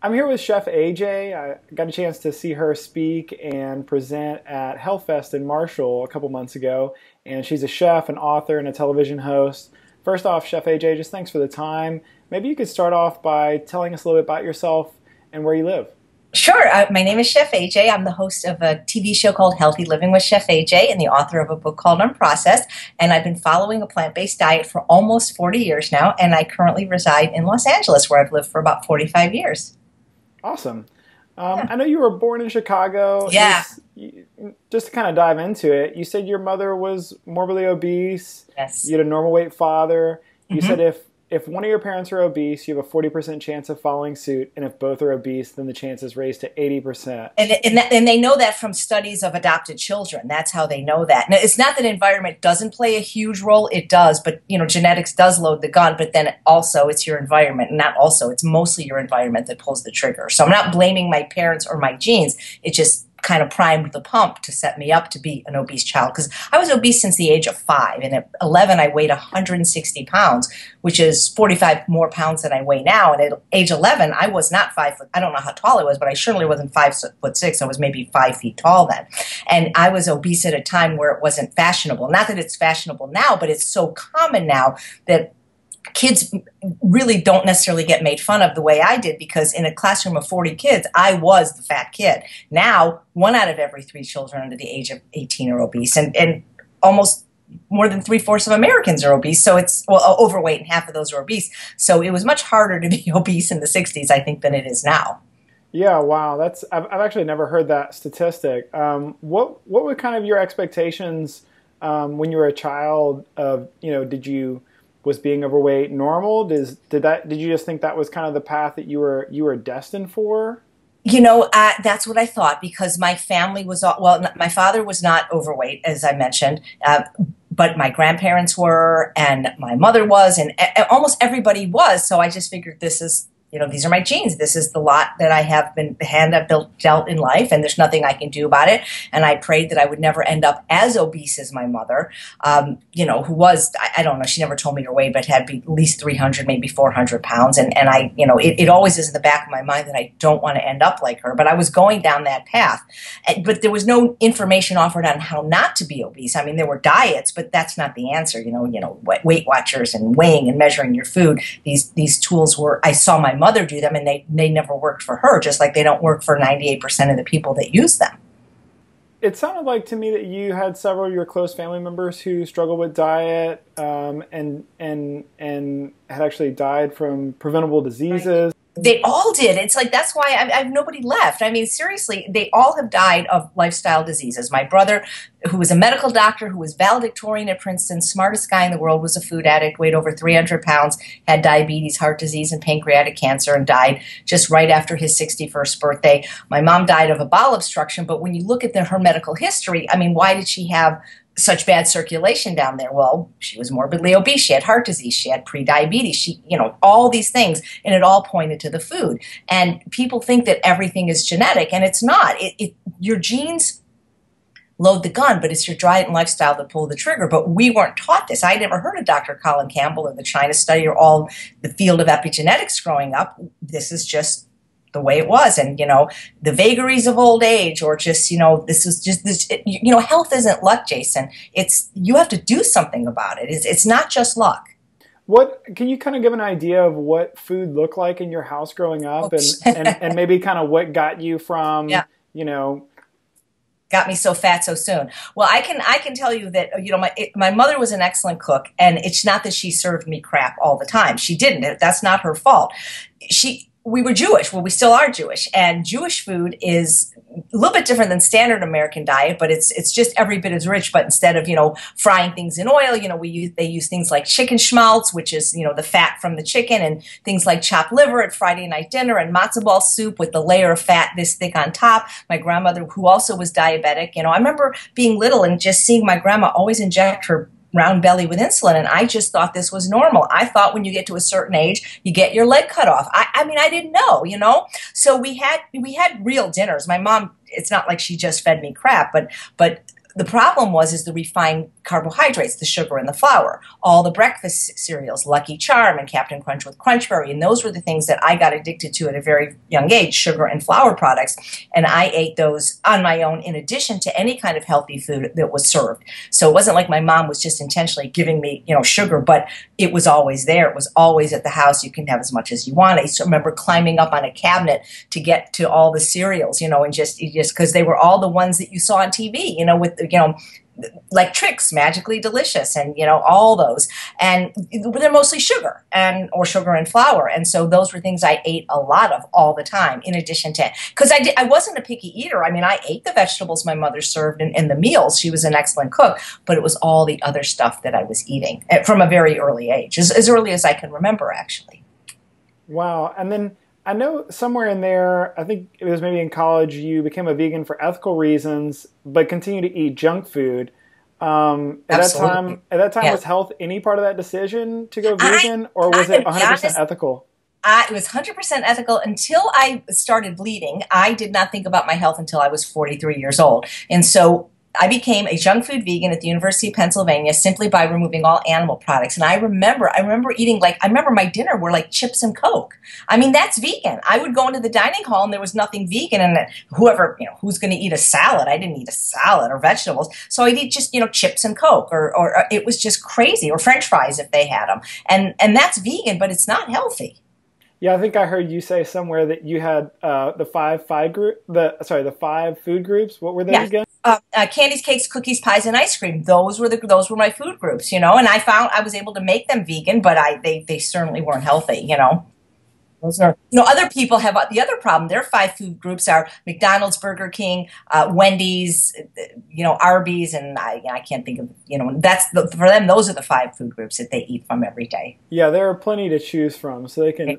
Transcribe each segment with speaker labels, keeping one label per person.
Speaker 1: I'm here with Chef AJ. I got a chance to see her speak and present at Hellfest in Marshall a couple months ago. And she's a chef, an author, and a television host. First off, Chef AJ, just thanks for the time. Maybe you could start off by telling us a little bit about yourself and where you live.
Speaker 2: Sure. My name is Chef AJ. I'm the host of a TV show called Healthy Living with Chef AJ and the author of a book called Unprocessed. And I've been following a plant-based diet for almost 40 years now. And I currently reside in Los Angeles, where I've lived for about 45 years.
Speaker 1: Awesome.
Speaker 2: Yeah.
Speaker 1: I know you were born in Chicago.
Speaker 2: Yeah.
Speaker 1: Just to kind of dive into it, you said your mother was morbidly obese.
Speaker 2: Yes.
Speaker 1: You had a normal weight father. You
Speaker 2: Mhm.
Speaker 1: said if one of your parents are obese, you have a 40% chance of following suit. And if both are obese, then the chance is raised to 80%.
Speaker 2: And they know that from studies of adopted children. That's how they know that. Now, it's not that environment doesn't play a huge role. It does. But, genetics does load the gun. But then also it's your environment. And not also. It's mostly your environment that pulls the trigger. So I'm not blaming my parents or my genes. It just kind of primed the pump to set me up to be an obese child, because I was obese since the age of 5, and at 11 I weighed 160 pounds, which is 45 more pounds than I weigh now. And at age 11 I was not 5 foot. I don't know how tall I was, but I certainly wasn't 5'6". I was maybe 5 feet tall then, and I was obese at a time where it wasn't fashionable. Not that it's fashionable now, but it's so common now that kids really don't necessarily get made fun of the way I did, because in a classroom of 40 kids, I was the fat kid. Now, 1 out of every 3 children under the age of 18 are obese, and almost more than 3/4 of Americans are obese. So it's, overweight, and half of those are obese. So it was much harder to be obese in the 60s, I think, than it is now.
Speaker 1: Yeah, wow. I've actually never heard that statistic. What were kind of your expectations when you were a child of, was being overweight normal? Did you just think that was kind of the path that you were destined for?
Speaker 2: That's what I thought, because my family was, my father was not overweight, as I mentioned, but my grandparents were, and my mother was, and almost everybody was. So I just figured these are my genes. This is the lot that I have been, the hand I've dealt in life, and there's nothing I can do about it. And I prayed that I would never end up as obese as my mother, who was, I don't know, she never told me her weight, but had be at least 300, maybe 400 pounds. And I, it always is in the back of my mind that I don't want to end up like her, but I was going down that path. But there was no information offered on how not to be obese. I mean, there were diets, but that's not the answer. Weight Watchers and weighing and measuring your food. These tools were, I saw my mother do them, and they never worked for her, just like they don't work for 98% of the people that use them.
Speaker 1: It sounded like to me that you had several of your close family members who struggled with diet and had actually died from preventable diseases.
Speaker 2: They all did. It's like, that's why I have nobody left. I mean, seriously, they all have died of lifestyle diseases. My brother, who was a medical doctor, who was valedictorian at Princeton, smartest guy in the world, was a food addict, weighed over 300 pounds, had diabetes, heart disease, and pancreatic cancer, and died just right after his 61st birthday. My mom died of a bowel obstruction, but when you look at her medical history, I mean, why did she have such bad circulation down there? Well, she was morbidly obese, she had heart disease, she had prediabetes, all these things, and it all pointed to the food. And people think that everything is genetic, and it's not. Your genes load the gun, but it's your diet and lifestyle that pull the trigger. But we weren't taught this. I never heard of Dr. Colin Campbell or the China study or all the field of epigenetics growing up. This is just the way it was. And, the vagaries of old age, or just, this is just this, health isn't luck, Jason. You have to do something about it. It's not just luck.
Speaker 1: Can you kind of give an idea of what food looked like in your house growing up, and maybe kind of what got you from,
Speaker 2: got me so fat so soon? Well, I can tell you that, my mother was an excellent cook, and it's not that she served me crap all the time. She didn't. That's not her fault. We were Jewish. Well, we still are Jewish, and Jewish food is a little bit different than standard American diet, but it's just every bit as rich. But instead of frying things in oil, they use things like chicken schmaltz, which is the fat from the chicken, and things like chopped liver at Friday night dinner, and matzo ball soup with the layer of fat this thick on top. My grandmother, who also was diabetic, I remember being little and just seeing my grandma always inject her round belly with insulin, and I just thought this was normal. I thought when you get to a certain age, you get your leg cut off. I mean, I didn't know, So we had real dinners. My mom, it's not like she just fed me crap, but the problem is the refined carbohydrates, the sugar and the flour, all the breakfast cereals, Lucky Charm and Captain Crunch with Crunchberry. And those were the things that I got addicted to at a very young age, sugar and flour products. And I ate those on my own in addition to any kind of healthy food that was served. So it wasn't like my mom was just intentionally giving me, sugar, but it was always there. It was always at the house. You can have as much as you want. I used to remember climbing up on a cabinet to get to all the cereals, and just because they were all the ones that you saw on TV, with, like Trix, Magically Delicious, and all those, and they're mostly sugar or sugar and flour, and so those were things I ate a lot of all the time. In addition to, because I wasn't a picky eater. I mean, I ate the vegetables my mother served in the meals. She was an excellent cook, but it was all the other stuff that I was eating from a very early age, as early as I can remember, actually.
Speaker 1: Wow, and then I know somewhere in there, I think it was maybe in college, you became a vegan for ethical reasons, but continue to eat junk food. At that time, was health any part of that decision to go vegan, or was it 100% ethical?
Speaker 2: It was 100% ethical until I started bleeding. I did not think about my health until I was 43 years old. And so I became a junk food vegan at the University of Pennsylvania simply by removing all animal products. And I remember eating, I remember my dinner were like chips and Coke. I mean, that's vegan. I would go into the dining hall and there was nothing vegan. And whoever, who's going to eat a salad? I didn't eat a salad or vegetables. So I'd eat just, chips and Coke, or it was just crazy, or French fries if they had them. And that's vegan, but it's not healthy.
Speaker 1: Yeah, I think I heard you say somewhere that you had the five food groups. What were those again?
Speaker 2: Candies, cakes, cookies, pies, and ice cream. Those were my food groups, and I found I was able to make them vegan, but they certainly weren't healthy, Those are, other people have the other problem. Their 5 food groups are McDonald's, Burger King, Wendy's, Arby's, and I can't think of, for them, those are the 5 food groups that they eat from every day.
Speaker 1: Yeah, there are plenty to choose from, so they can.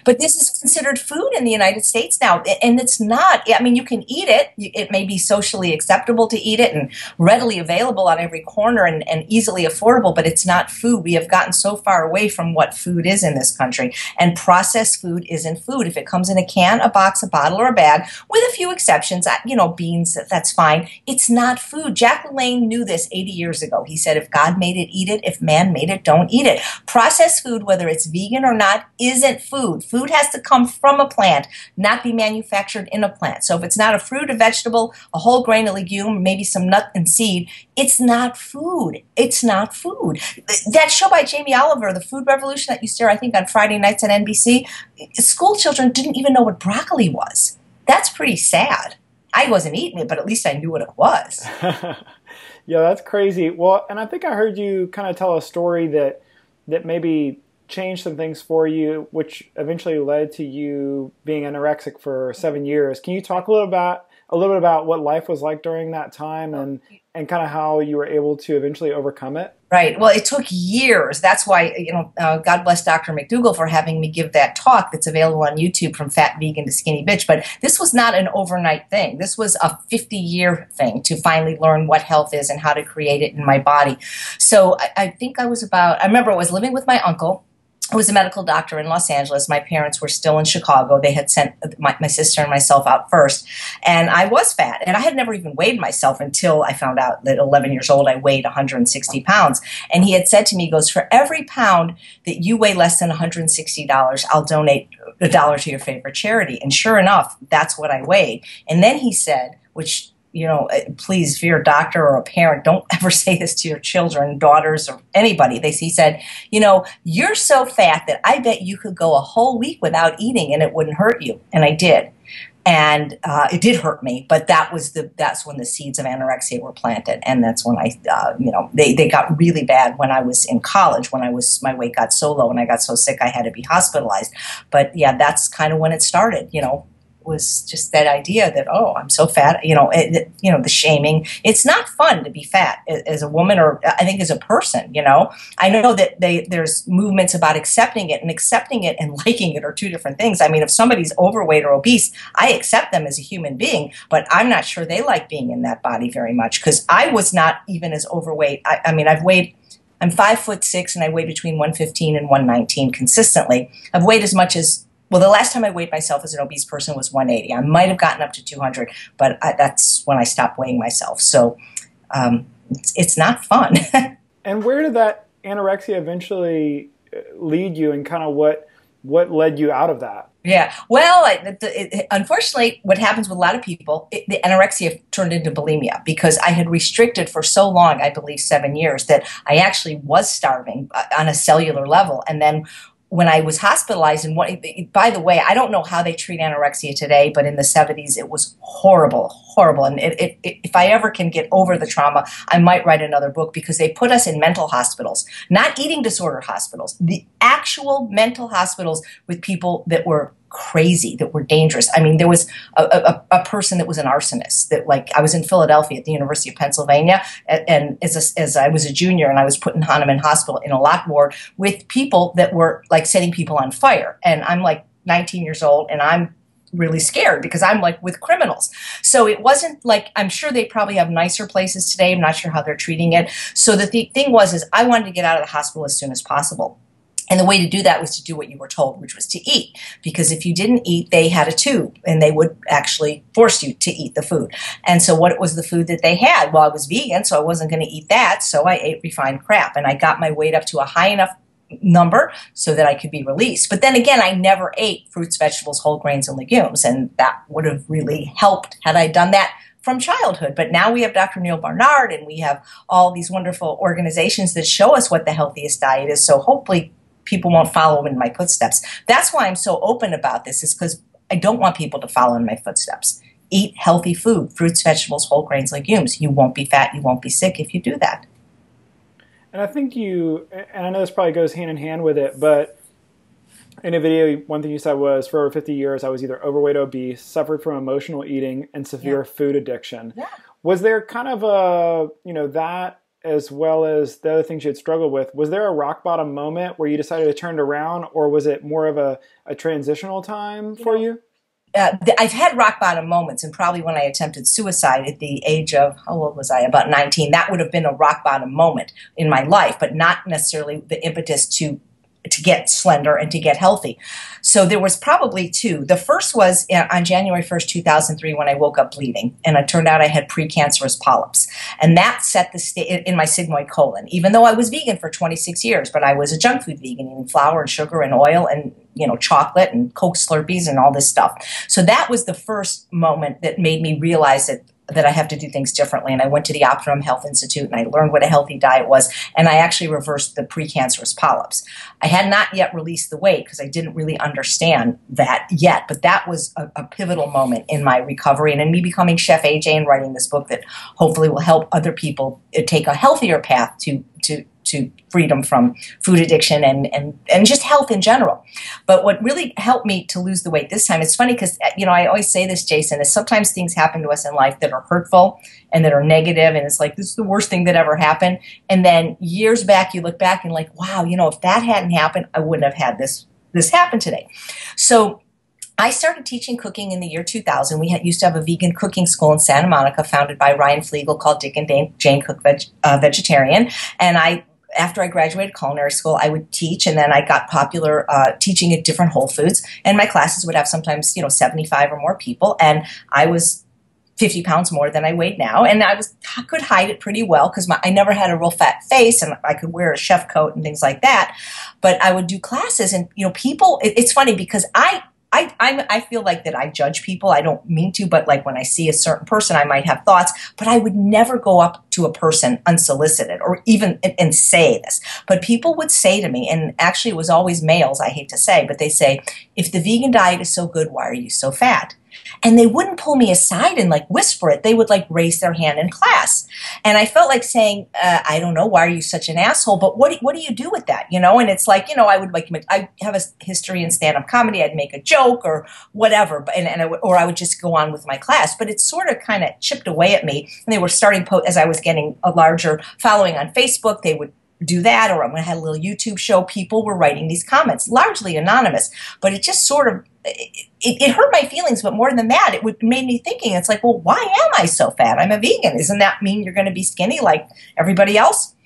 Speaker 2: But this is considered food in the United States now, and it's not. I mean, you can eat it. It may be socially acceptable to eat it and readily available on every corner and easily affordable, but it's not food. We have gotten so far away from what food is in this country, and processed food isn't food. If it comes in a can, a box, a bottle, or a bag, with a few exceptions, beans, that's fine. It's not food. Jack LaLanne knew this 80 years ago. He said, if God made it, eat it. If man made it, don't eat it. Processed food, whether it's vegan or not, isn't food. Food has to come from a plant, not be manufactured in a plant. So if it's not a fruit, a vegetable, a whole grain, a legume, maybe some nut and seed, it's not food. It's not food. That show by Jamie Oliver, The Food Revolution, that used to air, I think, on Friday nights on NBC, school children didn't even know what broccoli was. That's pretty sad. I wasn't eating it, but at least I knew what it was.
Speaker 1: Yeah, that's crazy. Well, and I think I heard you kind of tell a story that maybe changed some things for you, which eventually led to you being anorexic for 7 years. Can you talk a little bit about what life was like during that time and kind of how you were able to eventually overcome it?
Speaker 2: Right. Well, it took years. That's why, God bless Dr. McDougall for having me give that talk that's available on YouTube, From Fat Vegan to Skinny Bitch. But this was not an overnight thing. This was a 50-year thing to finally learn what health is and how to create it in my body. So I think I remember I was living with my uncle, who was a medical doctor in Los Angeles. My parents were still in Chicago. They had sent my sister and myself out first. And I was fat. And I had never even weighed myself until I found out that at 11 years old, I weighed 160 pounds. And he had said to me, he goes, for every pound that you weigh less than $160, I'll donate $1 to your favorite charity. And sure enough, that's what I weighed. And then he said, which, please, if you're a doctor or a parent, don't ever say this to your children, daughters, or anybody. He said, you're so fat that I bet you could go a whole week without eating and it wouldn't hurt you. And I did. And it did hurt me, but that's when the seeds of anorexia were planted. And that's when they got really bad when I was in college, my weight got so low and I got so sick I had to be hospitalized. But yeah, that's kind of when it started, was just that idea that, oh, I'm so fat, the shaming. It's not fun to be fat as a woman, or I think as a person, I know that there's movements about accepting it and liking it are two different things. I mean, if somebody's overweight or obese, I accept them as a human being, but I'm not sure they like being in that body very much, because I was not even as overweight. I'm 5'6" and I weigh between 115 and 119 consistently. I've weighed as much as, well, the last time I weighed myself as an obese person was 180. I might have gotten up to 200, but that's when I stopped weighing myself. So, it's not fun.
Speaker 1: And where did that anorexia eventually lead you, and kind of what led you out of that?
Speaker 2: Yeah. Well, unfortunately, what happens with a lot of people, the anorexia turned into bulimia because I had restricted for so long, I believe 7 years, that I actually was starving on a cellular level. And then when I was hospitalized, and by the way, I don't know how they treat anorexia today, but in the 70s, it was horrible, horrible. And if I ever can get over the trauma, I might write another book, because they put us in mental hospitals, not eating disorder hospitals, the actual mental hospitals with people that were crazy, that were dangerous. I mean, there was a person that was an arsonist that, like, I was in Philadelphia at the University of Pennsylvania, and as I was a junior, and I was put in Hahnemann Hospital in a lock ward with people that were like setting people on fire. And I'm like 19 years old, and I'm really scared because I'm like with criminals. So it wasn't like, I'm sure they probably have nicer places today. I'm not sure how they're treating it. So the thing was I wanted to get out of the hospital as soon as possible. And the way to do that was to do what you were told, which was to eat. Because if you didn't eat, they had a tube, and they would actually force you to eat the food. And so what was the food that they had? Well, I was vegan, so I wasn't going to eat that. So I ate refined crap. And I got my weight up to a high enough number so that I could be released. But then again, I never ate fruits, vegetables, whole grains, and legumes. And that would have really helped had I done that from childhood. But now we have Dr. Neil Barnard, and we have all these wonderful organizations that show us what the healthiest diet is. So hopefully people won't follow in my footsteps. That's why I'm so open about this, is because I don't want people to follow in my footsteps. Eat healthy food, fruits, vegetables, whole grains, legumes. You won't be fat, you won't be sick if you do that.
Speaker 1: And I think and I know this probably goes hand in hand with it, but in a video, one thing you said was, for over 50 years, I was either overweight, obese, suffered from emotional eating, and severe food addiction. Yeah. Was there kind of that, as well as the other things you had struggled with, was there a rock bottom moment where you decided to turn it around, or was it more of a transitional time for you?
Speaker 2: I've had rock bottom moments, and probably when I attempted suicide at the age of, how old was I? About 19. That would have been a rock bottom moment in my life, but not necessarily the impetus to get slender and to get healthy. So there was probably two. The first was on January 1st, 2003, when I woke up bleeding, and it turned out I had precancerous polyps. And that set the stage in my sigmoid colon, even though I was vegan for 26 years, but I was a junk food vegan, eating flour and sugar and oil and chocolate and Coke Slurpees and all this stuff. So that was the first moment that made me realize that I have to do things differently. And I went to the Optimum Health Institute, and I learned what a healthy diet was, and I actually reversed the precancerous polyps. I had not yet released the weight because I didn't really understand that yet, but that was a pivotal moment in my recovery and in me becoming Chef AJ and writing this book that hopefully will help other people take a healthier path to freedom from food addiction and just health in general. But what really helped me to lose the weight this time, it's funny because, I always say this, Jason, is sometimes things happen to us in life that are hurtful and that are negative, and it's like, this is the worst thing that ever happened. And then years back, you look back and like, wow, if that hadn't happened, I wouldn't have had this happen today. So I started teaching cooking in the year 2000. We used to have a vegan cooking school in Santa Monica founded by Ryan Flegel called Dick and Jane Cook Vegetarian. And after I graduated culinary school, I would teach, and then I got popular teaching at different Whole Foods. And my classes would have sometimes, 75 or more people. And I was 50 pounds more than I weighed now. And I could hide it pretty well because I never had a real fat face, and I could wear a chef coat and things like that. But I would do classes, and, people, it's funny because I feel like that I judge people. I don't mean to, but like when I see a certain person, I might have thoughts, but I would never go up to a person unsolicited or even and say this. But people would say to me, and actually it was always males, I hate to say, but they say, if the vegan diet is so good, why are you so fat? And they wouldn't pull me aside and like whisper it. They would like raise their hand in class. And I felt like saying, I don't know, why are you such an asshole? But what do you do with that? And it's like, I would I have a history in stand-up comedy. I'd make a joke or whatever, or I would just go on with my class. But it sort of kind of chipped away at me. And they were starting, as I was getting a larger following on Facebook, they would do that, or when I had a little YouTube show, people were writing these comments, largely anonymous, but it just sort of, it hurt my feelings, but more than that, it made me thinking, it's like, well, why am I so fat? I'm a vegan. Doesn't that mean you're going to be skinny like everybody else?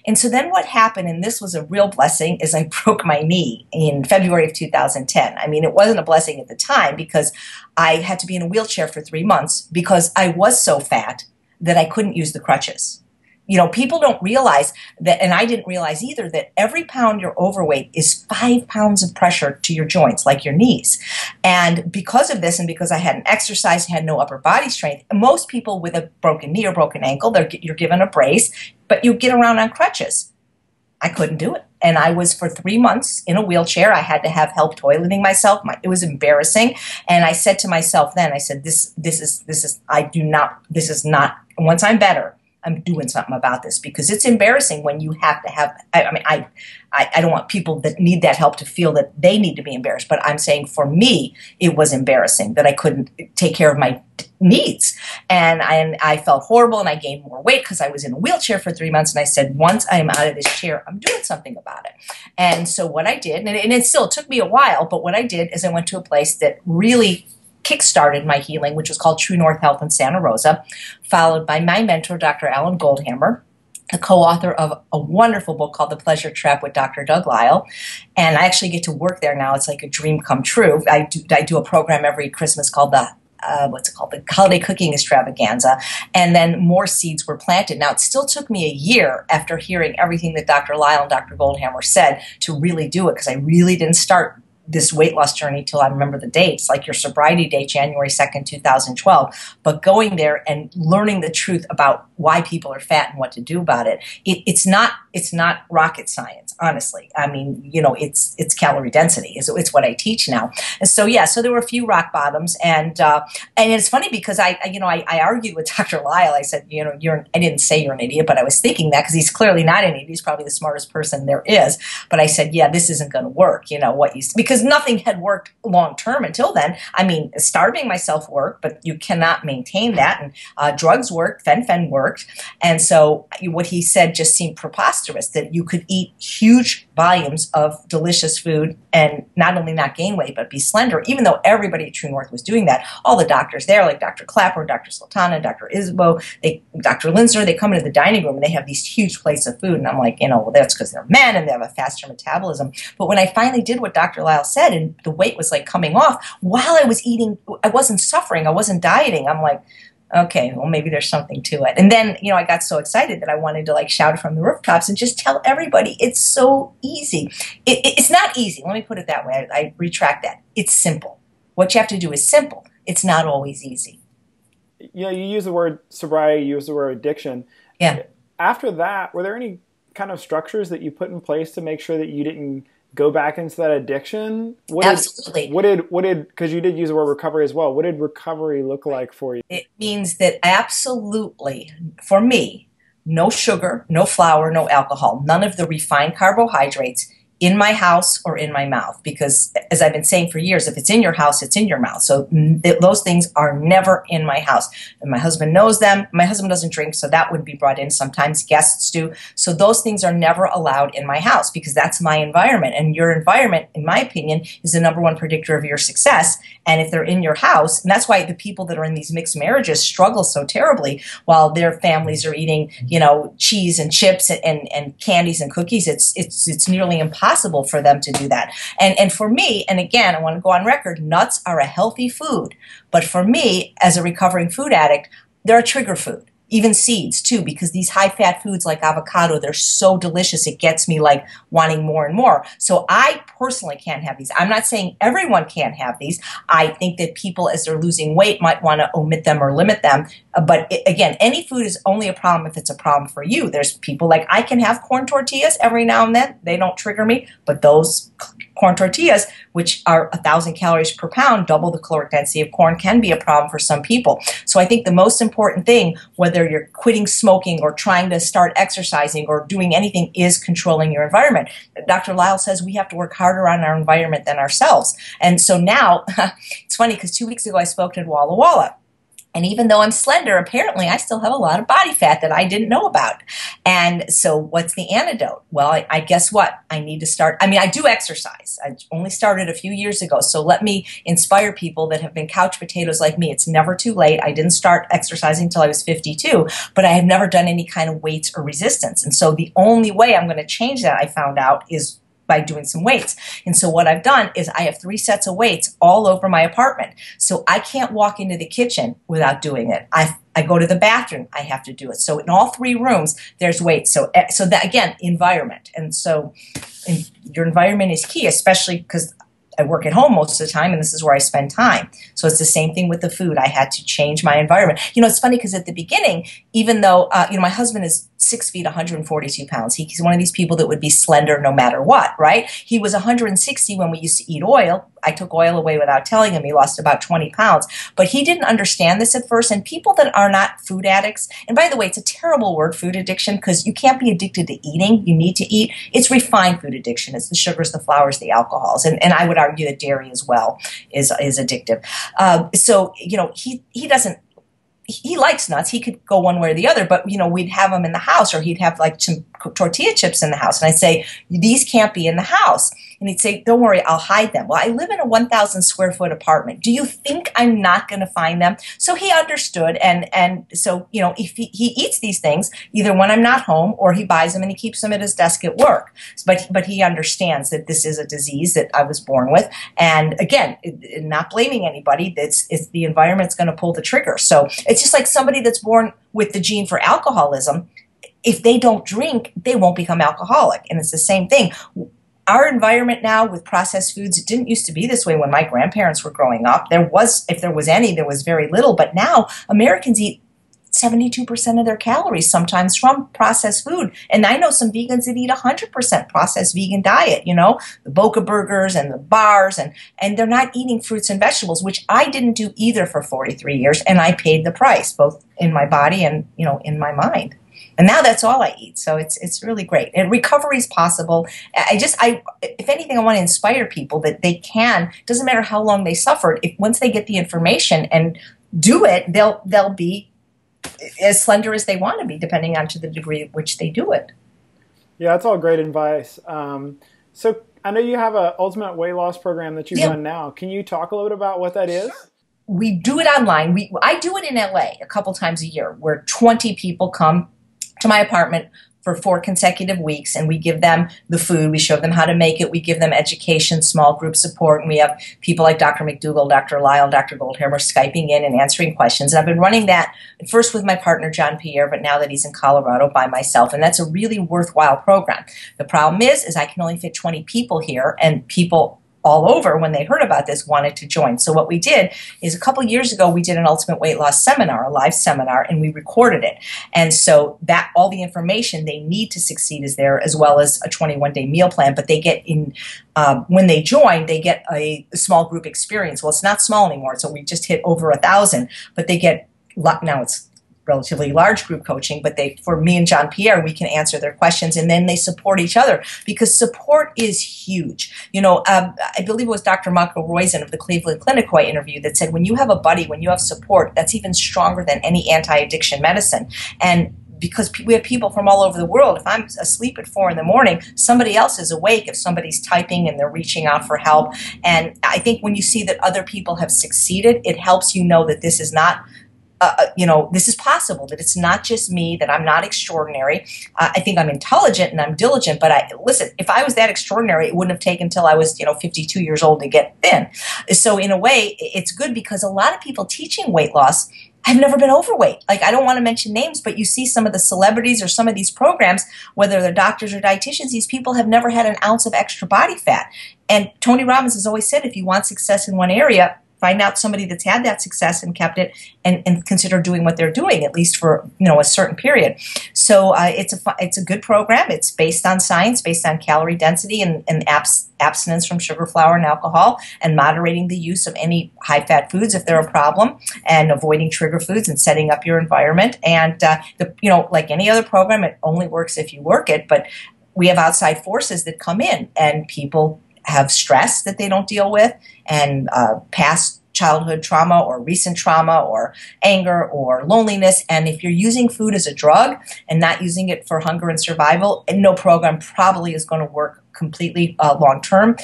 Speaker 2: And so then what happened, and this was a real blessing, is I broke my knee in February of 2010. I mean, it wasn't a blessing at the time because I had to be in a wheelchair for 3 months because I was so fat that I couldn't use the crutches. people don't realize that, and I didn't realize either, that every pound you're overweight is 5 pounds of pressure to your joints, like your knees. And because of this, and because I hadn't exercised, had no upper body strength, most people with a broken knee or broken ankle, you're given a brace, but you get around on crutches. I couldn't do it. And I was for 3 months in a wheelchair. I had to have help toileting myself. It was embarrassing. And I said to myself then, I said, this is not, once I'm better, I'm doing something about this, because it's embarrassing when you have to have, I don't want people that need that help to feel that they need to be embarrassed, but I'm saying for me, it was embarrassing that I couldn't take care of my needs. And I felt horrible, and I gained more weight because I was in a wheelchair for 3 months. And I said, once I'm out of this chair, I'm doing something about it. And so what I did, and it still took me a while, but what I did is I went to a place that really kickstarted my healing, which was called True North Health in Santa Rosa, followed by my mentor, Dr. Alan Goldhammer, a co-author of a wonderful book called The Pleasure Trap with Dr. Doug Lisle. And I actually get to work there now. It's like a dream come true. I do a program every Christmas called the Holiday Cooking Extravaganza, and then more seeds were planted. Now, it still took me a year after hearing everything that Dr. Lisle and Dr. Goldhammer said to really do it, because I really didn't start this weight loss journey till I remember the dates, like your sobriety date, January 2nd, 2012. But going there and learning the truth about why people are fat and what to do about it, it's not rocket science, honestly. I mean, it's calorie density. It's what I teach now. And so, so there were a few rock bottoms, and it's funny because I argued with Dr. Lisle. I said, I didn't say you're an idiot, but I was thinking that because he's clearly not an idiot. He's probably the smartest person there is. But I said, this isn't going to work. Because nothing had worked long term until then. I mean, starving myself worked, but you cannot maintain that. And drugs worked, fen worked. And so what he said just seemed preposterous, that you could eat huge volumes of delicious food and not only not gain weight, but be slender, even though everybody at True North was doing that. All the doctors there, like Dr. Clapper, Dr. Sultana, Dr. Isabeau, Dr. Linsner, they come into the dining room and they have these huge plates of food. And I'm like, well, that's because they're men and they have a faster metabolism. But when I finally did what Dr. Lisle said, and the weight was like coming off while I was eating, I wasn't suffering, I wasn't dieting. I'm like, okay, well, maybe there's something to it. And then, I got so excited that I wanted to shout it from the rooftops and just tell everybody it's so easy. It's not easy. Let me put it that way. I retract that. It's simple. What you have to do is simple. It's not always easy.
Speaker 1: You use the word sobriety, you use the word addiction.
Speaker 2: Yeah.
Speaker 1: After that, were there any kind of structures that you put in place to make sure that you didn't go back into that addiction?
Speaker 2: Absolutely.
Speaker 1: Because you did use the word recovery as well. What did recovery look like for you?
Speaker 2: It means that absolutely, for me, no sugar, no flour, no alcohol, none of the refined carbohydrates in my house or in my mouth. Because as I've been saying for years, if it's in your house, it's in your mouth. So those things are never in my house. And my husband knows them. My husband doesn't drink, so that wouldn't be brought in. Sometimes guests do. So those things are never allowed in my house because that's my environment. And your environment, in my opinion, is the number one predictor of your success. And if they're in your house, and that's why the people that are in these mixed marriages struggle so terribly while their families are eating, cheese and chips and candies and cookies. It's nearly impossible for them to do that. And for me, and again, I want to go on record, nuts are a healthy food. But for me, as a recovering food addict, they're a trigger food. Even seeds, too, because these high-fat foods like avocado, they're so delicious, it gets me wanting more and more. So I personally can't have these. I'm not saying everyone can't have these. I think that people, as they're losing weight, might want to omit them or limit them. But again, any food is only a problem if it's a problem for you. There's people I can have corn tortillas every now and then. They don't trigger me. But those corn tortillas, which are 1,000 calories per pound, double the caloric density of corn, can be a problem for some people. So I think the most important thing, whether you're quitting smoking or trying to start exercising or doing anything, is controlling your environment. Dr. Lisle says we have to work harder on our environment than ourselves. And so now, it's funny because 2 weeks ago I spoke at Walla Walla. And even though I'm slender, apparently I still have a lot of body fat that I didn't know about. And so what's the antidote? Well, I guess what? I need to start. I do exercise. I only started a few years ago. So let me inspire people that have been couch potatoes like me. It's never too late. I didn't start exercising until I was 52, but I have never done any kind of weights or resistance. And so the only way I'm going to change that, I found out, is by doing some weights. And so what I've done is I have 3 sets of weights all over my apartment. So I can't walk into the kitchen without doing it. I go to the bathroom, I have to do it. So in all 3 rooms, there's weights. So that, again, environment. And so your environment is key, especially because I work at home most of the time, and this is where I spend time. So it's the same thing with the food. I had to change my environment. It's funny because at the beginning, even though, my husband is 6 feet, 142 pounds. He's one of these people that would be slender no matter what, right? He was 160 when we used to eat oil. I took oil away without telling him. He lost about 20 pounds. But he didn't understand this at first. And people that are not food addicts, and by the way, it's a terrible word, food addiction, because you can't be addicted to eating. You need to eat. It's refined food addiction. It's the sugars, the flours, the alcohols. And I would argue that dairy as well is addictive. So he doesn't, he likes nuts. He could go one way or the other, but we'd have them in the house, or he'd have like some tortilla chips in the house. And I'd say, these can't be in the house. And he'd say, don't worry, I'll hide them. Well, I live in a 1,000 square foot apartment. Do you think I'm not going to find them? So he understood. And so, if he eats these things, either when I'm not home, or he buys them and he keeps them at his desk at work. But he understands that this is a disease that I was born with. And again, not blaming anybody, it's the environment's going to pull the trigger. So it's just like somebody that's born with the gene for alcoholism. If they don't drink, they won't become alcoholic. And it's the same thing. Our environment now with processed foods, it didn't used to be this way when my grandparents were growing up. If there was any, there was very little. But now Americans eat 72% of their calories sometimes from processed food. And I know some vegans that eat 100% processed vegan diet, the Boca burgers and the bars, and they're not eating fruits and vegetables, which I didn't do either for 43 years. And I paid the price, both in my body and, in my mind. And now that's all I eat. So it's really great. And recovery is possible. If anything, I want to inspire people that they can, doesn't matter how long they suffered, once they get the information and do it, they'll be as slender as they want to be, depending on to the degree at which they do it.
Speaker 1: Yeah, that's all great advice. So I know you have an ultimate weight loss program that you run now. Can you talk a little bit about what that is?
Speaker 2: We do it online. I do it in LA a couple times a year, where 20 people come to my apartment for 4 consecutive weeks, and we give them the food. We show them how to make it. We give them education, small group support, and we have people like Dr. McDougall, Dr. Lyle, Dr. Goldhammer Skyping in and answering questions. And I've been running that first with my partner, John Pierre, but now that he's in Colorado, by myself, and that's a really worthwhile program. The problem is I can only fit 20 people here, and people all over, when they heard about this, wanted to join. So what we did is a couple years ago, we did an ultimate weight loss seminar, a live seminar, and we recorded it. And so that all the information they need to succeed is there, as well as a 21-day meal plan. But they get when they join, they get a small group experience. Well, it's not small anymore, so we just hit over 1,000, but they get, now it's relatively large group coaching, but for me and John Pierre, we can answer their questions, and then they support each other, because support is huge. I believe it was Dr. Michael Roizen of the Cleveland Clinic who I interviewed that said, when you have a buddy, when you have support, that's even stronger than any anti-addiction medicine. And because we have people from all over the world. If I'm asleep at 4 a.m, somebody else is awake. If somebody's typing and they're reaching out for help. And I think when you see that other people have succeeded, it helps you know that this is not this is possible, that it's not just me, that I'm not extraordinary. I think I'm intelligent and I'm diligent, but listen, if I was that extraordinary, it wouldn't have taken till I was, 52 years old to get thin. So in a way, it's good, because a lot of people teaching weight loss have never been overweight. Like, I don't want to mention names, but you see some of the celebrities or some of these programs, whether they're doctors or dietitians, these people have never had an ounce of extra body fat. And Tony Robbins has always said, if you want success in one area, find out somebody that's had that success and kept it, and consider doing what they're doing, at least for a certain period. So it's a good program. It's based on science, based on calorie density and abstinence from sugar, flour, and alcohol, and moderating the use of any high-fat foods if they're a problem, and avoiding trigger foods, and setting up your environment. And like any other program, it only works if you work it. But we have outside forces that come in, and people have stress that they don't deal with, and past childhood trauma or recent trauma or anger or loneliness. And if you're using food as a drug and not using it for hunger and survival, no program probably is going to work completely long term.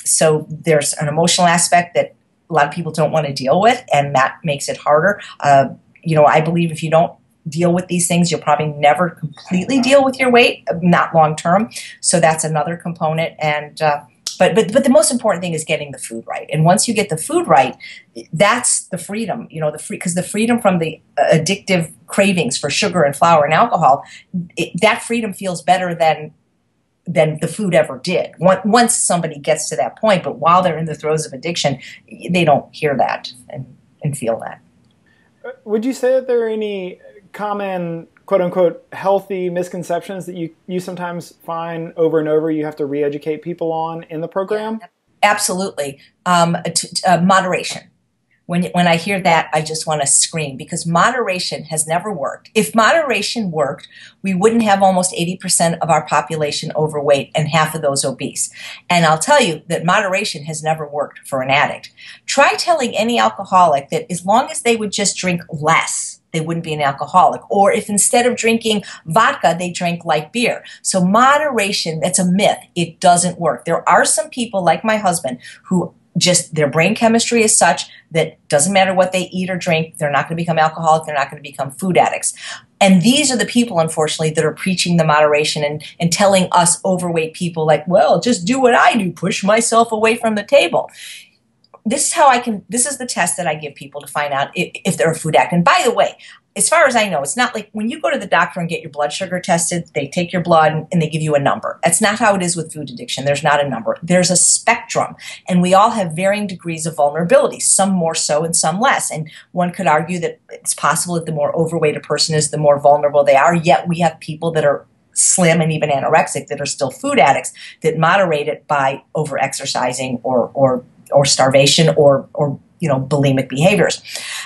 Speaker 2: So there's an emotional aspect that a lot of people don't want to deal with, and that makes it harder. I believe if you don't deal with these things. You'll probably never completely deal with your weight, not long term. So that's another component. And but the most important thing is getting the food right. And once you get the food right, that's the freedom, because the freedom from the addictive cravings for sugar and flour and alcohol, that freedom feels better than the food ever did. Once somebody gets to that point, but while they're in the throes of addiction, they don't hear that and feel that.
Speaker 1: Would you say that there are any common, quote unquote, healthy misconceptions that you sometimes find over and over you have to re-educate people on in the program?
Speaker 2: Yeah, absolutely. Moderation. When I hear that, I just want to scream, because moderation has never worked. If moderation worked, we wouldn't have almost 80% of our population overweight and half of those obese. And I'll tell you that moderation has never worked for an addict. Try telling any alcoholic that as long as they would just drink less, they wouldn't be an alcoholic. Or if instead of drinking vodka, they drank light beer. So moderation, that's a myth. It doesn't work. There are some people like my husband who just their brain chemistry is such that doesn't matter what they eat or drink, they're not going to become alcoholic, they're not going to become food addicts. And these are the people, unfortunately, that are preaching the moderation and telling us overweight people like, well, just do what I do, push myself away from the table. This is the test that I give people to find out if they're a food addict. And by the way, as far as I know, it's not like when you go to the doctor and get your blood sugar tested, they take your blood and they give you a number. That's not how it is with food addiction. There's not a number. There's a spectrum, and we all have varying degrees of vulnerability, some more so and some less. And one could argue that it's possible that the more overweight a person is, the more vulnerable they are, yet we have people that are slim and even anorexic that are still food addicts that moderate it by over-exercising or starvation or bulimic behaviors.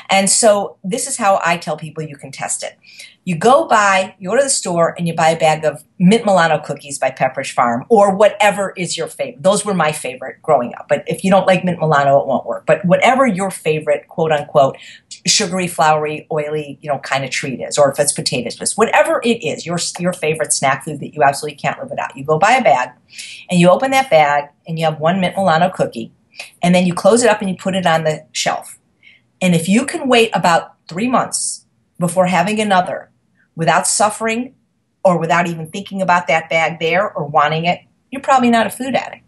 Speaker 2: And so this is how I tell people you can test it. You go to the store and you buy a bag of Mint Milano cookies by Pepperidge Farm or whatever is your favorite. Those were my favorite growing up. But if you don't like Mint Milano, it won't work. But whatever your favorite, quote unquote, sugary, floury, oily, kind of treat is, or if it's potato chips, whatever it is, your favorite snack food that you absolutely can't live without. You go buy a bag and you open that bag and you have one Mint Milano cookie. And then you close it up and you put it on the shelf. And if you can wait about 3 months before having another without suffering or without even thinking about that bag there or wanting it, you're probably not a food addict.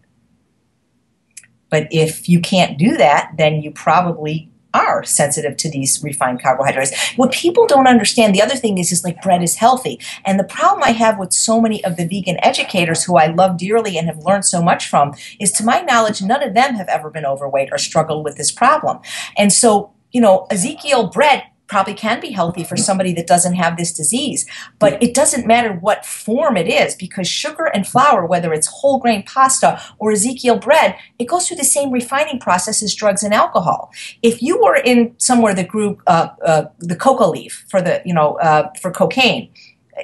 Speaker 2: But if you can't do that, then you probably are sensitive to these refined carbohydrates. What people don't understand, the other thing is like bread is healthy. And the problem I have with so many of the vegan educators who I love dearly and have learned so much from is, to my knowledge, none of them have ever been overweight or struggled with this problem. And so, Ezekiel bread probably can be healthy for somebody that doesn't have this disease, but it doesn't matter what form it is, because sugar and flour, whether it's whole grain pasta or Ezekiel bread, it goes through the same refining process as drugs and alcohol. If you were in somewhere that grew the coca leaf for cocaine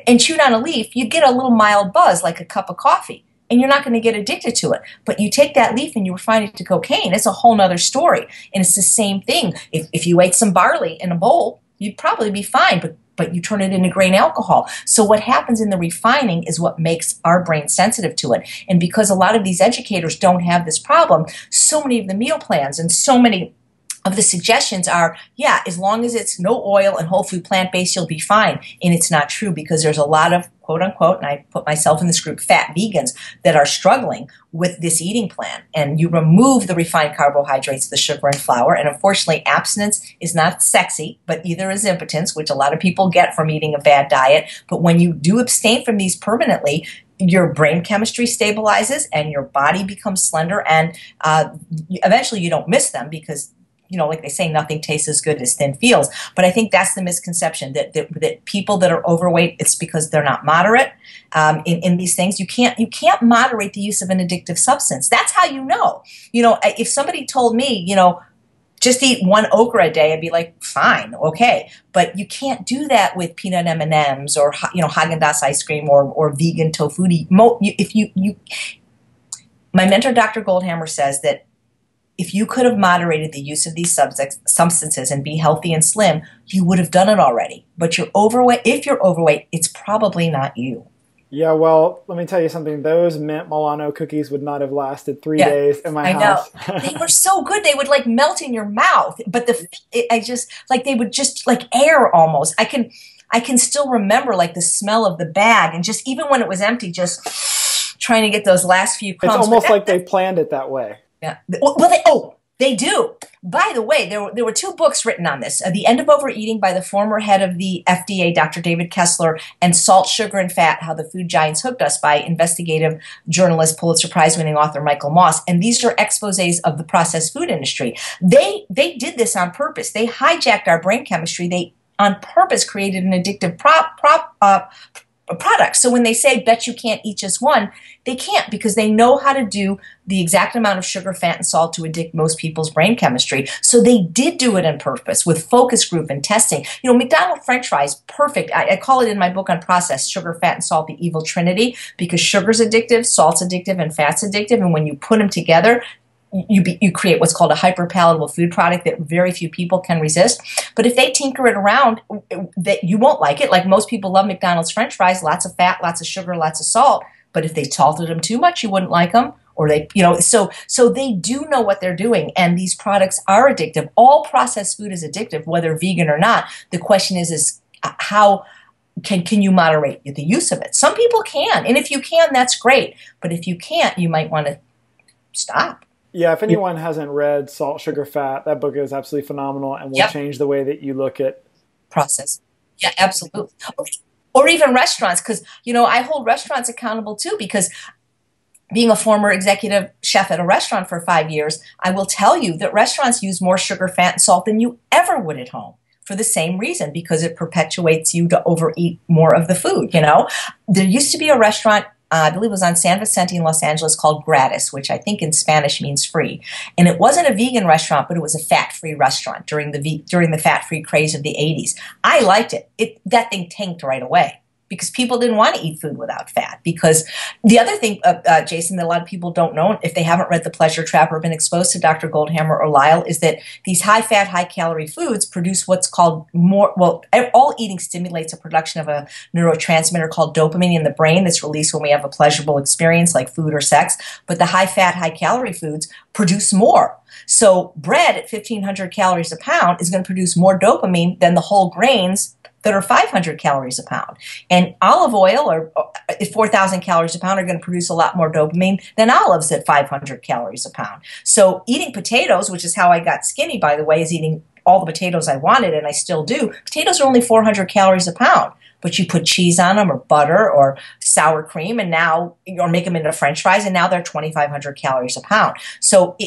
Speaker 2: and chewed on a leaf, you'd get a little mild buzz like a cup of coffee. And you're not going to get addicted to it. But you take that leaf and you refine it to cocaine, it's a whole nother story. And it's the same thing. If you ate some barley in a bowl, you'd probably be fine, but you turn it into grain alcohol. So what happens in the refining is what makes our brain sensitive to it. And because a lot of these educators don't have this problem, so many of the meal plans and so many of the suggestions are, as long as it's no oil and whole food plant-based, you'll be fine. And it's not true, because there's a lot of, quote unquote, and I put myself in this group, fat vegans that are struggling with this eating plan. And you remove the refined carbohydrates, the sugar and flour. And unfortunately, abstinence is not sexy, but either is impotence, which a lot of people get from eating a bad diet. But when you do abstain from these permanently, your brain chemistry stabilizes and your body becomes slender. And eventually you don't miss them, because like they say, nothing tastes as good as thin feels. But I think that's the misconception, that people that are overweight, it's because they're not moderate in these things. You can't moderate the use of an addictive substance. That's how you know. If somebody told me, just eat one okra a day, I'd be like, fine, okay. But you can't do that with peanut M&Ms or Haagen-Dazs ice cream or vegan tofu. My mentor, Dr. Goldhammer, says that if you could have moderated the use of these substances and be healthy and slim, you would have done it already. But you're overweight. If you're overweight, it's probably not you.
Speaker 1: Yeah, well, let me tell you something. Those Mint Milano cookies would not have lasted 3 days in my house.
Speaker 2: I know. They were so good. They would melt in your mouth. But they would just like air almost. I can still remember like the smell of the bag, and just even when it was empty, just trying to get those last few crumbs.
Speaker 1: It's almost like they planned it that way.
Speaker 2: Yeah. Well, they do. By the way, there were 2 books written on this. The End of Overeating by the former head of the FDA, Dr. David Kessler, and Salt, Sugar, and Fat, How the Food Giants Hooked Us by investigative journalist, Pulitzer Prize-winning author Michael Moss. And these are exposés of the processed food industry. They did this on purpose. They hijacked our brain chemistry. They, on purpose, created an addictive product. So when they say, bet you can't eat just one, they can't, because they know how to do the exact amount of sugar, fat, and salt to addict most people's brain chemistry. So they did do it on purpose with focus group and testing. You know, McDonald's French fries, perfect. I call it in my book on processed sugar, fat, and salt, the evil trinity, because sugar's addictive, salt's addictive, and fat's addictive. And when you put them together, you create what's called a hyperpalatable food product that very few people can resist. But if they tinker it around, that you won't like it. Like most people love McDonald's French fries, lots of fat, lots of sugar, lots of salt. But if they salted them too much, you wouldn't like them. Or they, you know, so they do know what they're doing, and these products are addictive. All processed food is addictive, whether vegan or not. The question is how can you moderate the use of it? Some people can, and if you can, that's great. But if you can't, you might want to stop.
Speaker 1: Yeah, if anyone hasn't read Salt, Sugar, Fat, that book is absolutely phenomenal and will change the way that you look at
Speaker 2: process. Yeah, absolutely. Or even restaurants, because, you know, I hold restaurants accountable too, because being a former executive chef at a restaurant for 5 years, I will tell you that restaurants use more sugar, fat, and salt than you ever would at home, for the same reason, because it perpetuates you to overeat more of the food, you know. There used to be a restaurant, I believe it was on San Vicente in Los Angeles, called Gratis, which I think in Spanish means free. And it wasn't a vegan restaurant, but it was a fat-free restaurant during the fat-free craze of the 80s. I liked it. That thing tanked right away, because people didn't want to eat food without fat. Because the other thing, Jason, that a lot of people don't know, if they haven't read The Pleasure Trap or been exposed to Dr. Goldhammer or Lyle, is that these high-fat, high-calorie foods produce what's called all eating stimulates a production of a neurotransmitter called dopamine in the brain that's released when we have a pleasurable experience like food or sex. But the high-fat, high-calorie foods produce more. So bread at 1,500 calories a pound is going to produce more dopamine than the whole grains that are 500 calories a pound. And olive oil, or 4,000 calories a pound, are going to produce a lot more dopamine than olives at 500 calories a pound. So eating potatoes, which is how I got skinny, by the way, is eating all the potatoes I wanted, and I still do. Potatoes are only 400 calories a pound. But you put cheese on them, or butter, or sour cream, and now, or make them into French fries, and now they're 2,500 calories a pound. So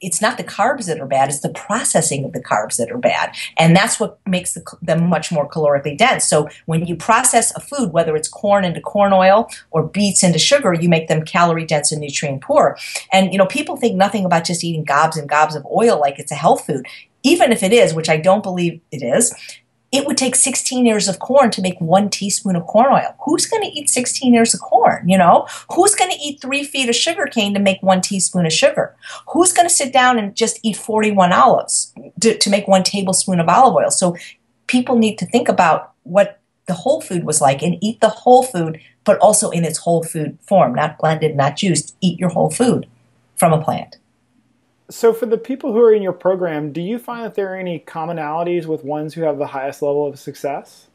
Speaker 2: it's not the carbs that are bad, it's the processing of the carbs that are bad. And that's what makes them much more calorically dense. So when you process a food, whether it's corn into corn oil or beets into sugar, you make them calorie dense and nutrient poor. And, you know, people think nothing about just eating gobs and gobs of oil like it's a health food. Even if it is, which I don't believe it is, it would take 16 ears of corn to make 1 teaspoon of corn oil. Who's going to eat 16 ears of corn, you know? Who's going to eat 3 feet of sugar cane to make 1 teaspoon of sugar? Who's going to sit down and just eat 41 olives to make 1 tablespoon of olive oil? So people need to think about what the whole food was like and eat the whole food, but also in its whole food form, not blended, not juiced. Eat your whole food from a plant.
Speaker 1: So for the people who are in your program, do you find that there are any commonalities with ones who have the highest level of success?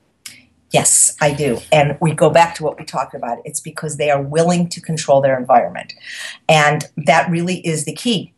Speaker 2: Yes, I do. And we go back to what we talked about. It's because they are willing to control their environment. And that really is the key.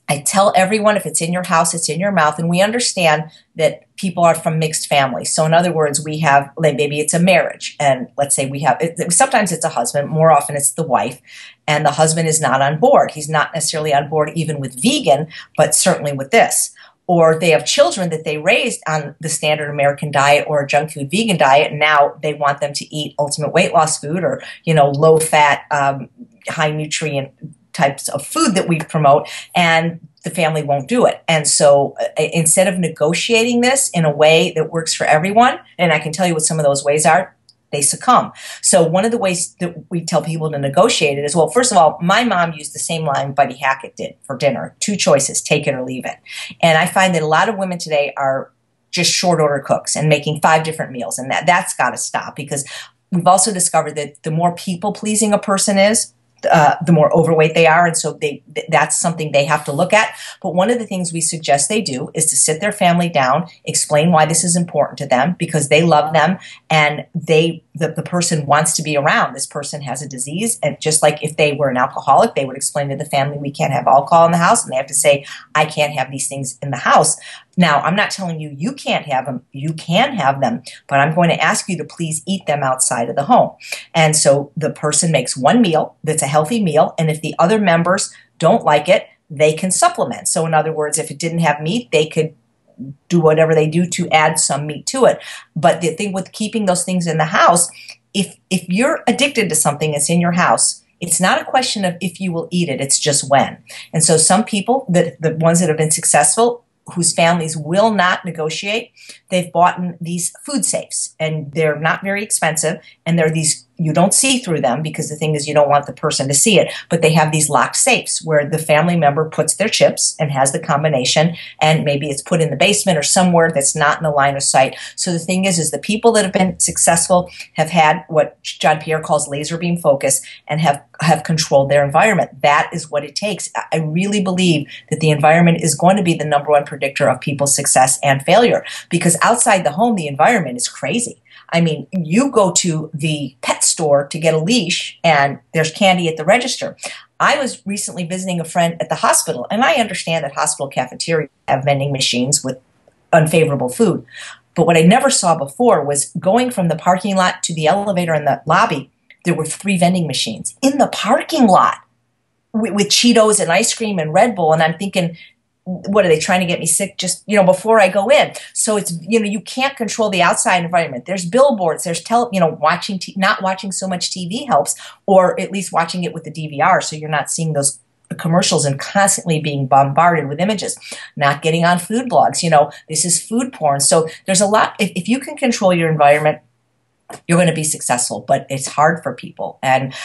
Speaker 2: I tell everyone, if it's in your house, it's in your mouth. And we understand that people are from mixed families. So in other words, we have, like, maybe it's a marriage. And let's say we have, sometimes it's a husband, more often it's the wife. And the husband is not on board. He's not necessarily on board even with vegan, but certainly with this. Or they have children that they raised on the standard American diet or a junk food vegan diet. And now they want them to eat ultimate weight loss food, or, you know, low fat, high nutrient types of food that we promote, and the family won't do it. And so instead of negotiating this in a way that works for everyone, and I can tell you what some of those ways are, they succumb. So one of the ways that we tell people to negotiate it is, well, first of all, my mom used the same line Buddy Hackett did for dinner: 2 choices, take it or leave it. And I find that a lot of women today are just short order cooks and making 5 different meals, and that's got to stop, because we've also discovered that the more people pleasing a person is, the more overweight they are. And so that's something they have to look at. But one of the things we suggest they do is to sit their family down, explain why this is important to them, because they love them and the person wants to be around. This person has a disease. And just like if they were an alcoholic, they would explain to the family, we can't have alcohol in the house. And they have to say, I can't have these things in the house. Now, I'm not telling you you can't have them. You can have them, but I'm going to ask you to please eat them outside of the home. And so the person makes one meal that's a healthy meal, and if the other members don't like it, they can supplement. So in other words, if it didn't have meat, they could do whatever they do to add some meat to it. But the thing with keeping those things in the house, if you're addicted to something that's in your house, it's not a question of if you will eat it, it's just when. And so some people, the ones that have been successful, whose families will not negotiate, they've bought these food safes, and they're not very expensive, and they're these, you don't see through them because the thing is you don't want the person to see it, but they have these locked safes where the family member puts their chips and has the combination, and maybe it's put in the basement or somewhere that's not in the line of sight. So the thing is the people that have been successful have had what John Pierre calls laser beam focus and have controlled their environment. That is what it takes. I really believe that the environment is going to be the number one predictor of people's success and failure, because outside the home, the environment is crazy. I mean, you go to the pet store to get a leash and there's candy at the register. I was recently visiting a friend at the hospital, and I understand that hospital cafeterias have vending machines with unfavorable food. But what I never saw before was going from the parking lot to the elevator in the lobby, there were 3 vending machines in the parking lot with Cheetos and ice cream and Red Bull. And I'm thinking, what are they trying to get me sick just, before I go in? So it's, you can't control the outside environment. There's billboards, there's watching, not watching so much TV helps, or at least watching it with the DVR. So you're not seeing those commercials and constantly being bombarded with images, not getting on food blogs. This is food porn. So there's a lot. If you can control your environment, you're going to be successful, but it's hard for people. And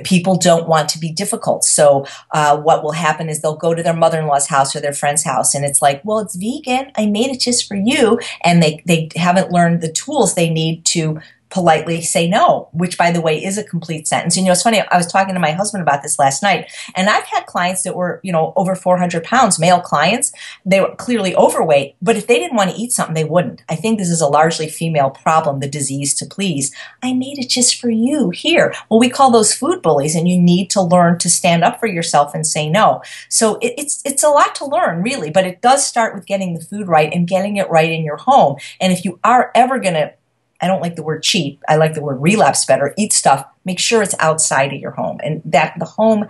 Speaker 2: people don't want to be difficult. So what will happen is they'll go to their mother-in-law's house or their friend's house, and it's like, well, it's vegan. I made it just for you. And they haven't learned the tools they need to politely say no, which, by the way, is a complete sentence. And, it's funny, I was talking to my husband about this last night, and I've had clients that were, over 400 pounds, male clients. They were clearly overweight, but if they didn't want to eat something, they wouldn't. I think this is a largely female problem, the disease to please. I made it just for you here. Well, we call those food bullies, and you need to learn to stand up for yourself and say no. So it's a lot to learn, really, but it does start with getting the food right and getting it right in your home. And if you are ever going to, I don't like the word cheap, I like the word relapse better, eat stuff, make sure it's outside of your home. And that the home,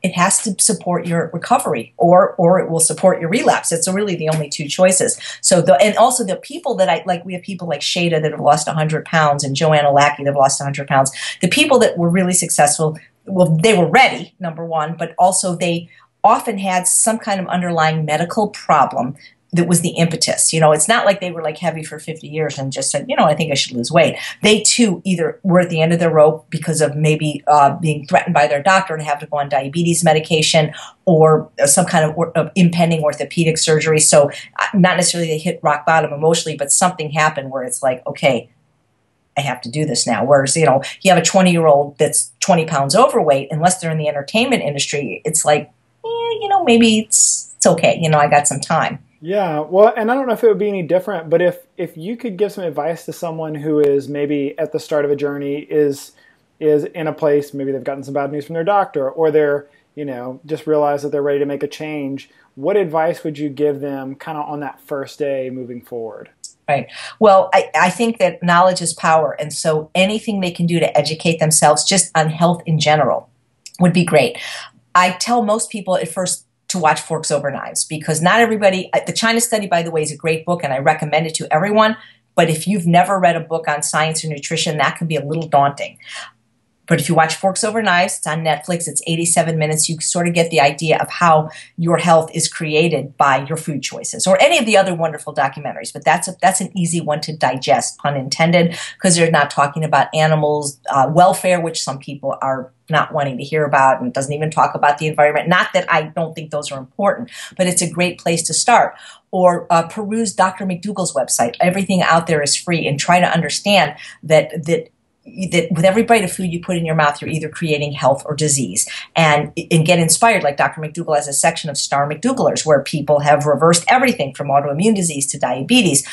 Speaker 2: it has to support your recovery or it will support your relapse. It's really the only 2 choices. So and also the people that we have people like Shada that have lost 100 pounds and Joanna Lackey that have lost 100 pounds. The people that were really successful, well, they were ready, number one, but also they often had some kind of underlying medical problem that was the impetus. It's not like they were like heavy for 50 years and just said, I think I should lose weight. They too either were at the end of their rope because of maybe being threatened by their doctor to have to go on diabetes medication or some kind of impending orthopedic surgery. So not necessarily they hit rock bottom emotionally, but something happened where it's like, okay, I have to do this now. Whereas, you have a 20-year-old that's 20 pounds overweight, unless they're in the entertainment industry, it's like, maybe it's okay. I got some time.
Speaker 1: Yeah, well, and I don't know if it would be any different, but if you could give some advice to someone who is maybe at the start of a journey, is in a place, maybe they've gotten some bad news from their doctor, or they're, just realize that they're ready to make a change, what advice would you give them kind of on that first day moving forward?
Speaker 2: Right. Well, I think that knowledge is power. And so anything they can do to educate themselves just on health in general would be great. I tell most people at first to watch Forks Over Knives, because not everybody, the China Study, by the way, is a great book and I recommend it to everyone. But if you've never read a book on science or nutrition, that can be a little daunting. But if you watch Forks Over Knives, it's on Netflix, it's 87 minutes, you sort of get the idea of how your health is created by your food choices, or any of the other wonderful documentaries. But that's an easy one to digest, pun intended, because they're not talking about animals' welfare, which some people are not wanting to hear about, and doesn't even talk about the environment. Not that I don't think those are important, but it's a great place to start. Or peruse Dr. McDougall's website. Everything out there is free, and try to understand that that with every bite of food you put in your mouth, you're either creating health or disease. And get inspired, like Dr. McDougall has a section of Star McDougallers where people have reversed everything from autoimmune disease to diabetes,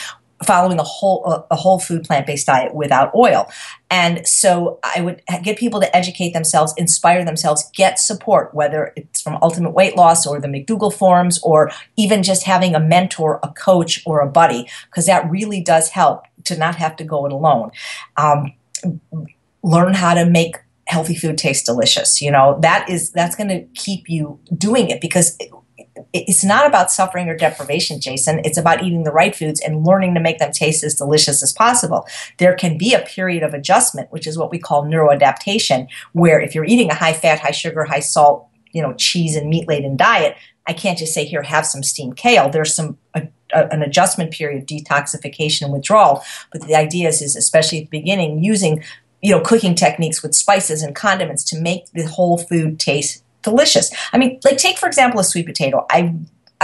Speaker 2: following a whole food plant-based diet without oil. And so I would get people to educate themselves, inspire themselves, get support, whether it's from Ultimate Weight Loss or the McDougall forums, or even just having a mentor, a coach, or a buddy, because that really does help to not have to go it alone. Learn how to make healthy food taste delicious. You know, that's going to keep you doing it, because it's not about suffering or deprivation, Jason. It's about eating the right foods and learning to make them taste as delicious as possible. There can be a period of adjustment, which is what we call neuroadaptation, where if you're eating a high fat, high sugar, high salt, cheese and meat laden diet, I can't just say, here, have some steamed kale. There's an adjustment period, detoxification and withdrawal. But the idea is especially at the beginning, using, cooking techniques with spices and condiments to make the whole food taste delicious. I mean, like, take, for example, a sweet potato. I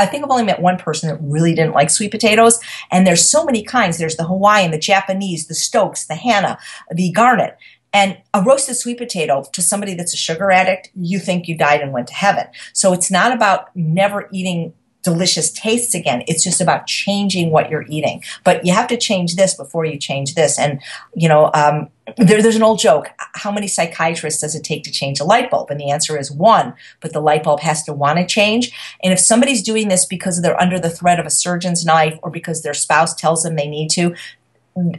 Speaker 2: think I've only met one person that really didn't like sweet potatoes. And there's so many kinds. There's the Hawaiian, the Japanese, the Stokes, the Hannah, the Garnet. And a roasted sweet potato, to somebody that's a sugar addict, you think you died and went to heaven. So it's not about never eating delicious tastes again. It's just about changing what you're eating. But you have to change this before you change this. And, there's an old joke. How many psychiatrists does it take to change a light bulb? And the answer is one, but the light bulb has to want to change. And if somebody's doing this because they're under the threat of a surgeon's knife or because their spouse tells them they need to,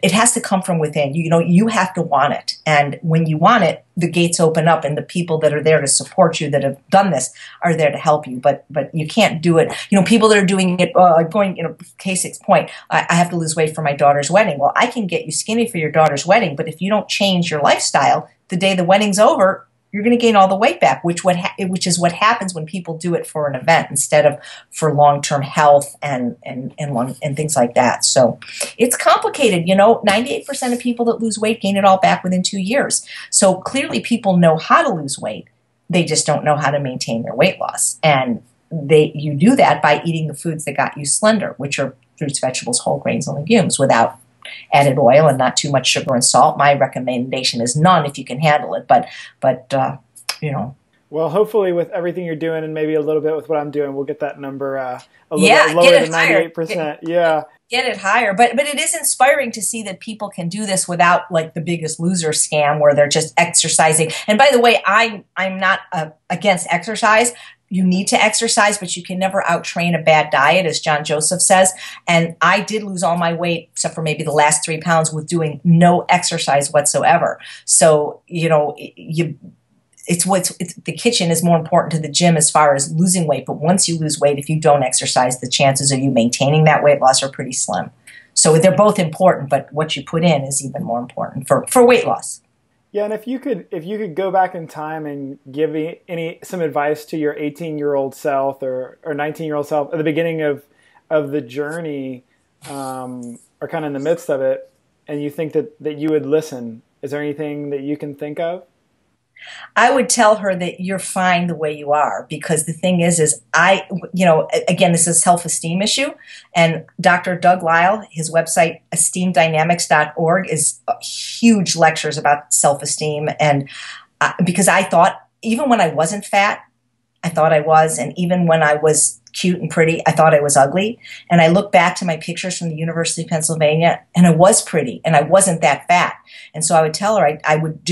Speaker 2: it has to come from within. You have to want it. And when you want it, the gates open up and the people that are there to support you that have done this are there to help you. But you can't do it. People that are doing it, case in point, I have to lose weight for my daughter's wedding. Well, I can get you skinny for your daughter's wedding, but if you don't change your lifestyle, the day the wedding's over, you're going to gain all the weight back, which is what happens when people do it for an event instead of for long-term health and things like that. So it's complicated. 98% of people that lose weight gain it all back within 2 years. So clearly people know how to lose weight. They just don't know how to maintain their weight loss. And you do that by eating the foods that got you slender, which are fruits, vegetables, whole grains, and legumes, without added oil and not too much sugar and salt. My recommendation is none if you can handle it. But
Speaker 1: Well, hopefully with everything you're doing and maybe a little bit with what I'm doing, we'll get that number a little bit lower than 98%.
Speaker 2: Get it higher. But it is inspiring to see that people can do this without, like, the Biggest Loser scam where they're just exercising. And by the way, I'm not against exercise. You need to exercise, but you can never out-train a bad diet, as John Joseph says. And I did lose all my weight, except for maybe the last 3 pounds, with doing no exercise whatsoever. So, the kitchen is more important to the gym as far as losing weight. But once you lose weight, if you don't exercise, the chances of you maintaining that weight loss are pretty slim. So they're both important, but what you put in is even more important for weight loss.
Speaker 1: Yeah, and if you could go back in time and give some advice to your 18-year-old self or 19-year-old self at the beginning of the journey, or kind of in the midst of it, and you think that you would listen, is there anything that you can think of?
Speaker 2: I would tell her that you're fine the way you are, because the thing is again, this is a self-esteem issue, and Dr. Doug Lisle, his website, esteemdynamics.org, is huge lectures about self-esteem. And because I thought, even when I wasn't fat, I thought I was, and even when I was cute and pretty, I thought I was ugly. And I look back to my pictures from the University of Pennsylvania, and I was pretty, and I wasn't that fat. And so I would tell her, I would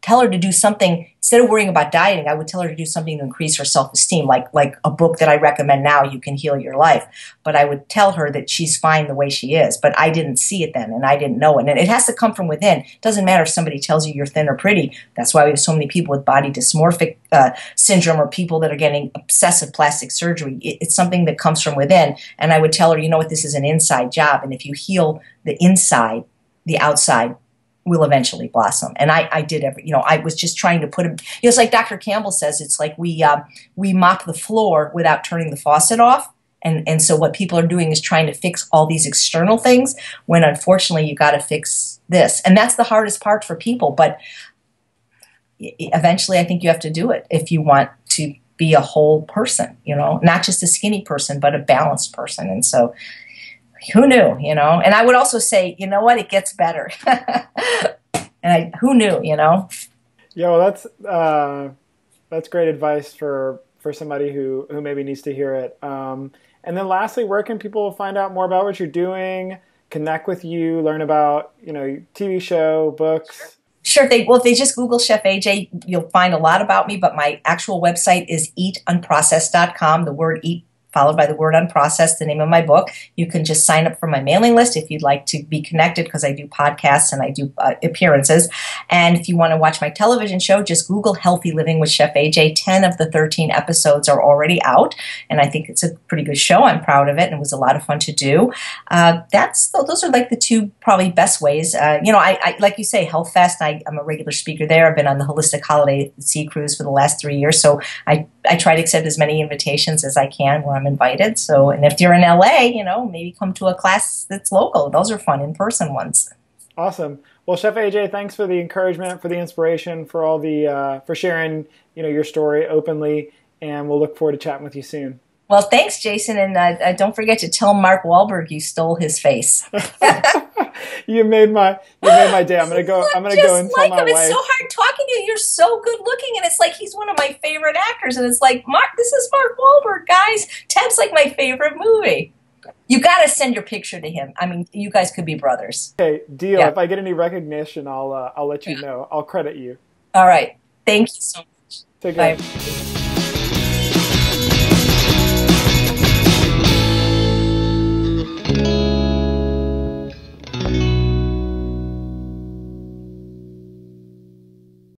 Speaker 2: tell her to do something. Instead of worrying about dieting, I would tell her to do something to increase her self-esteem, like a book that I recommend now, You Can Heal Your Life. But I would tell her that she's fine the way she is. But I didn't see it then, and I didn't know it. And it has to come from within. It doesn't matter if somebody tells you you're thin or pretty. That's why we have so many people with body dysmorphic syndrome, or people that are getting obsessive plastic surgery. It's something that comes from within. And I would tell her, you know what, this is an inside job. And if you heal the inside, the outside will eventually blossom. And I did I was just trying to put him, it's like Dr. Campbell says, it's like we mop the floor without turning the faucet off. And so what people are doing is trying to fix all these external things, when unfortunately you got to fix this. And that's the hardest part for people. But eventually I think you have to do it if you want to be a whole person, not just a skinny person, but a balanced person. And so who knew, And I would also say, you know what, it gets better. And who knew, you know?
Speaker 1: Yeah, well, that's great advice for somebody who maybe needs to hear it. And then lastly, where can people find out more about what you're doing, connect with you, learn about, TV show, books?
Speaker 2: Sure. If they just Google Chef AJ, you'll find a lot about me, but my actual website is eatunprocessed.com. The word eat followed by the word unprocessed, the name of my book. You can just sign up for my mailing list if you'd like to be connected, because I do podcasts and I do appearances. And if you want to watch my television show, just Google Healthy Living with Chef AJ. 10 of the 13 episodes are already out, and I think it's a pretty good show. I'm proud of it, and it was a lot of fun to do. Those are like the two probably best ways. I like you say, Health Fest. I'm a regular speaker there. I've been on the Holistic Holiday Sea Cruise for the last 3 years, so I try to accept as many invitations as I can when I'm invited. So, and if you're in LA, maybe come to a class that's local. Those are fun in-person ones.
Speaker 1: Awesome. Well, Chef AJ, thanks for the encouragement, for the inspiration, for all the for sharing, your story openly, and we'll look forward to chatting with you soon.
Speaker 2: Well, thanks, Jason, and don't forget to tell Mark Wahlberg you stole his face.
Speaker 1: You made my day. I'm gonna go and tell my wife.
Speaker 2: It's so hard talking to you. You're so good looking, and it's like he's one of my favorite actors. And it's like, Mark, this is Mark Wahlberg, guys. Ted's like my favorite movie. You got to send your picture to him. I mean, you guys could be brothers.
Speaker 1: Okay, deal.
Speaker 2: Yeah.
Speaker 1: If I get any recognition, I'll let you know. I'll credit you.
Speaker 2: All right. Thank you so much.
Speaker 1: Take care.
Speaker 2: Bye.